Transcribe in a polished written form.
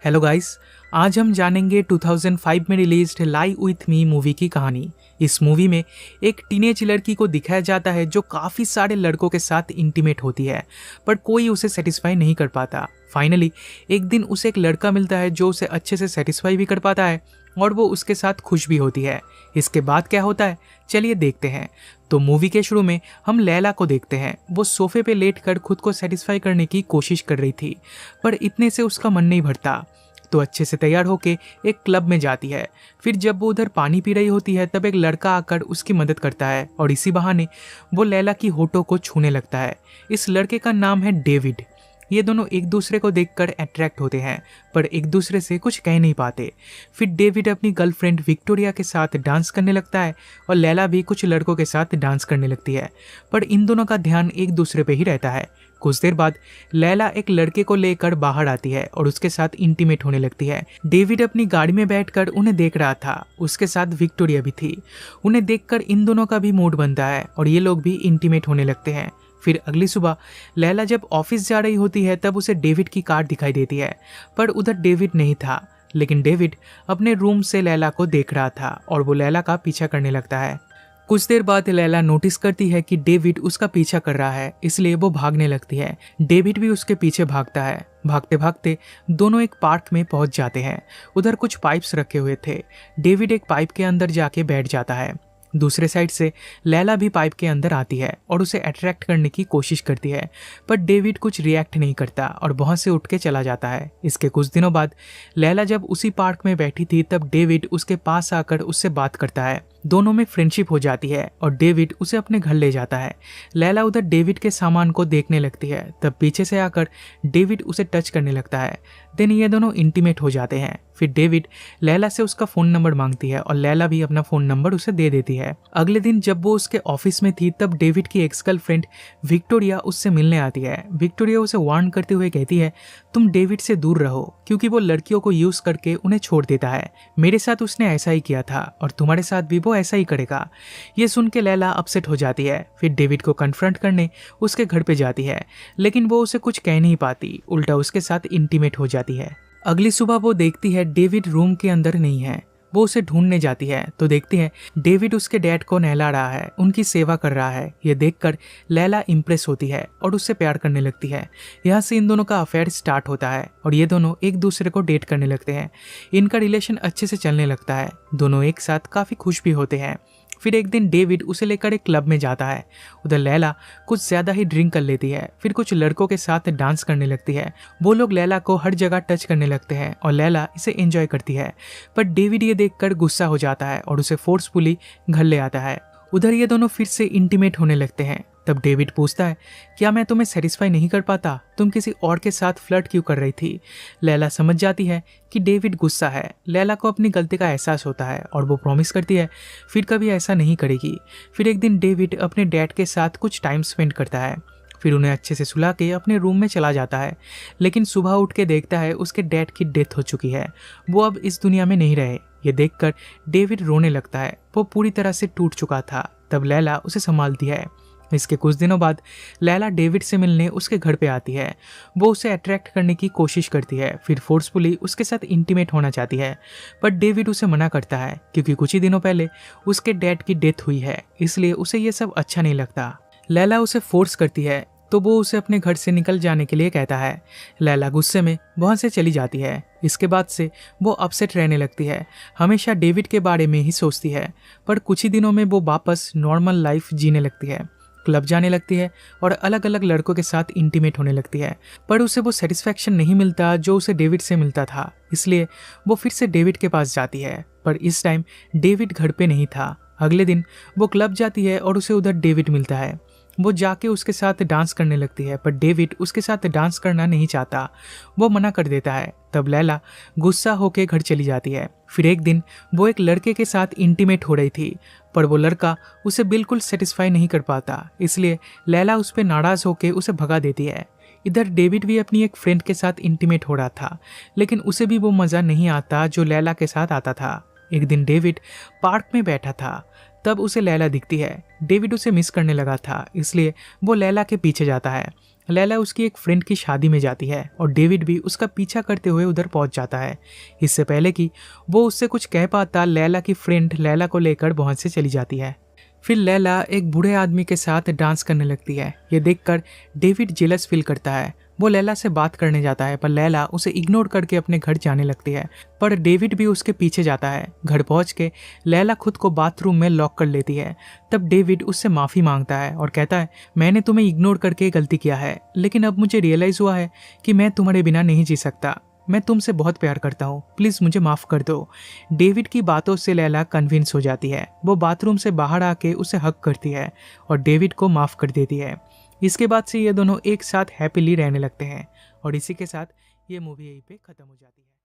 Hello guys, आज हम जानेंगे 2005 में released lie with me movie की कहानी। इस मूवी में एक टीनेज लड़की को दिखाया जाता है जो काफ़ी सारे लड़कों के साथ इंटीमेट होती है, पर कोई उसे सेटिस्फाई नहीं कर पाता। फाइनली एक दिन उसे एक लड़का मिलता है जो उसे अच्छे से सेटिस्फाई भी कर पाता है और वो उसके साथ खुश भी होती है। इसके बाद क्या होता है, चलिए देखते हैं। तो मूवी के शुरू में हम लैला को देखते हैं। वो सोफे पे लेटकर खुद को सेटिस्फाई करने की कोशिश कर रही थी, पर इतने से उसका मन नहीं भरता, तो अच्छे से तैयार होके एक क्लब में जाती है। फिर जब वो उधर पानी पी रही होती है तब एक लड़का आकर उसकी मदद करता है और इसी बहाने वो लैला की होठों को छूने लगता है। इस लड़के का नाम है डेविड। ये दोनों एक दूसरे को देखकर अट्रैक्ट होते हैं, पर एक दूसरे से कुछ कह नहीं पाते। फिर डेविड अपनी गर्लफ्रेंड विक्टोरिया के साथ डांस करने लगता है और लैला भी कुछ लड़कों के साथ डांस करने लगती है, पर इन दोनों का ध्यान एक दूसरे पे ही रहता है। कुछ देर बाद लैला एक लड़के को लेकर बाहर आती है और उसके साथ इंटीमेट होने लगती है। डेविड अपनी गाड़ी में बैठकर उन्हें देख रहा था, उसके साथ विक्टोरिया भी थी। उन्हें देखकर इन दोनों का भी मूड बनता है और ये लोग भी इंटीमेट होने लगते हैं। फिर अगली सुबह लैला जब ऑफिस जा रही होती है तब उसे डेविड की कार दिखाई देती है, पर उधर डेविड नहीं था। लेकिन डेविड अपने रूम से लैला को देख रहा था और वो लैला का पीछा करने लगता है। कुछ देर बाद लैला नोटिस करती है कि डेविड उसका पीछा कर रहा है, इसलिए वो भागने लगती है। डेविड भी उसके पीछे भागता है। भागते भागते दोनों एक पार्क में पहुंच जाते हैं। उधर कुछ पाइप्स रखे हुए थे। डेविड एक पाइप के अंदर जाके बैठ जाता है। दूसरे साइड से लैला भी पाइप के अंदर आती है और उसे अट्रैक्ट करने की कोशिश करती है, पर डेविड कुछ रिएक्ट नहीं करता और वहां से उठ के चला जाता है। इसके कुछ दिनों बाद लैला जब उसी पार्क में बैठी थी तब डेविड उसके पास आकर उससे बात करता है। दोनों में फ्रेंडशिप हो जाती है और डेविड उसे अपने घर ले जाता है। लैला उधर डेविड के सामान को देखने लगती है, तब पीछे से आकर डेविड उसे टच करने लगता है। देन ये दोनों इंटीमेट हो जाते हैं। फिर डेविड लैला से उसका फ़ोन नंबर मांगती है और लैला भी अपना फ़ोन नंबर उसे दे देती है। अगले दिन जब वो उसके ऑफिस में थी तब डेविड की एक्स गर्लफ्रेंड विक्टोरिया उससे मिलने आती है। विक्टोरिया उसे वार्न करते हुए कहती है, तुम डेविड से दूर रहो क्योंकि वो लड़कियों को यूज़ करके उन्हें छोड़ देता है। मेरे साथ उसने ऐसा ही किया था और तुम्हारे साथ भी वो ऐसा ही करेगा। ये सुन के लैला अपसेट हो जाती है। फिर डेविड को कन्फ्रंट करने उसके घर पे जाती है, लेकिन वो उसे कुछ कह नहीं पाती, उल्टा उसके साथ इंटीमेट हो जाती है। अगली सुबह वो देखती है डेविड रूम के अंदर नहीं है। वो उसे ढूंढने जाती है तो देखती है डेविड उसके डैड को नहला रहा है, उनकी सेवा कर रहा है। ये देखकर लैला इंप्रेस होती है और उससे प्यार करने लगती है। यहाँ से इन दोनों का अफेयर स्टार्ट होता है और ये दोनों एक दूसरे को डेट करने लगते हैं। इनका रिलेशन अच्छे से चलने लगता है। दोनों एक साथ काफ़ी खुश भी होते हैं। फिर एक दिन डेविड उसे लेकर एक क्लब में जाता है। उधर लैला कुछ ज़्यादा ही ड्रिंक कर लेती है। फिर कुछ लड़कों के साथ डांस करने लगती है। वो लोग लैला को हर जगह टच करने लगते हैं और लैला इसे एंजॉय करती है, पर डेविड ये देखकर गुस्सा हो जाता है और उसे फोर्सफुली घर ले आता है। उधर ये दोनों फिर से इंटीमेट होने लगते हैं। तब डेविड पूछता है, क्या मैं तुम्हें सेटिस्फाई नहीं कर पाता? तुम किसी और के साथ फ्लर्ट क्यों कर रही थी? लैला समझ जाती है कि डेविड गुस्सा है। लैला को अपनी गलती का एहसास होता है और वो प्रॉमिस करती है फिर कभी ऐसा नहीं करेगी। फिर एक दिन डेविड अपने डैड के साथ कुछ टाइम स्पेंड करता है। फिर उन्हें अच्छे से सुला के अपने रूम में चला जाता है, लेकिन सुबह उठ के देखता है उसके डैड की डेथ हो चुकी है। वो अब इस दुनिया में नहीं रहे। ये देखकर डेविड रोने लगता है। वो पूरी तरह से टूट चुका था। तब लैला उसे संभालती है। इसके कुछ दिनों बाद लैला डेविड से मिलने उसके घर पे आती है। वो उसे अट्रैक्ट करने की कोशिश करती है, फिर फोर्सफुली उसके साथ इंटीमेट होना चाहती है, पर डेविड उसे मना करता है क्योंकि कुछ ही दिनों पहले उसके डैड की डेथ हुई है, इसलिए उसे ये सब अच्छा नहीं लगता। लैला उसे फोर्स करती है तो वो उसे अपने घर से निकल जाने के लिए कहता है। लैला गुस्से में वहाँ से चली जाती है। इसके बाद से वो अपसेट रहने लगती है, हमेशा डेविड के बारे में ही सोचती है। पर कुछ ही दिनों में वो वापस नॉर्मल लाइफ जीने लगती है, क्लब जाने लगती है और अलग अलग लड़कों के साथ इंटीमेट होने लगती है, पर उसे वो सेटिस्फैक्शन नहीं मिलता जो उसे डेविड से मिलता था। इसलिए वो फिर से डेविड के पास जाती है, पर इस टाइम डेविड घर पे नहीं था। अगले दिन वो क्लब जाती है और उसे उधर डेविड मिलता है। वो जाके उसके साथ डांस करने लगती है, पर डेविड उसके साथ डांस करना नहीं चाहता। वो मना कर देता है। तब लैला गुस्सा होकर घर चली जाती है। फिर एक दिन वो एक लड़के के साथ इंटीमेट हो रही थी, पर वो लड़का उसे बिल्कुल सेटिस्फाई नहीं कर पाता, इसलिए लैला उस पर नाराज़ होकर उसे भगा देती है। इधर डेविड भी अपनी एक फ्रेंड के साथ इंटीमेट हो रहा था, लेकिन उसे भी वो मज़ा नहीं आता जो लैला के साथ आता था। एक दिन डेविड पार्क में बैठा था, तब उसे लैला दिखती है। डेविड उसे मिस करने लगा था, इसलिए वो लैला के पीछे जाता है। लैला उसकी एक फ्रेंड की शादी में जाती है और डेविड भी उसका पीछा करते हुए उधर पहुंच जाता है। इससे पहले कि वो उससे कुछ कह पाता, लैला की फ्रेंड लैला को लेकर वहां से चली जाती है। फिर लैला एक बूढ़े आदमी के साथ डांस करने लगती है। ये देखकर डेविड जेलस फील करता है। वो लैला से बात करने जाता है पर लैला उसे इग्नोर करके अपने घर जाने लगती है, पर डेविड भी उसके पीछे जाता है। घर पहुंच के लैला खुद को बाथरूम में लॉक कर लेती है। तब डेविड उससे माफ़ी मांगता है और कहता है, मैंने तुम्हें इग्नोर करके गलती किया है, लेकिन अब मुझे रियलाइज़ हुआ है कि मैं तुम्हारे बिना नहीं जी सकता। मैं तुमसे बहुत प्यार करता हूँ, प्लीज़ मुझे माफ़ कर दो। डेविड की बातों से लैला कन्विंस हो जाती है। वो बाथरूम से बाहर आके उसे हक करती है और डेविड को माफ़ कर देती है। इसके बाद से ये दोनों एक साथ हैप्पीली रहने लगते हैं और इसी के साथ ये मूवी यहीं पे ख़त्म हो जाती है।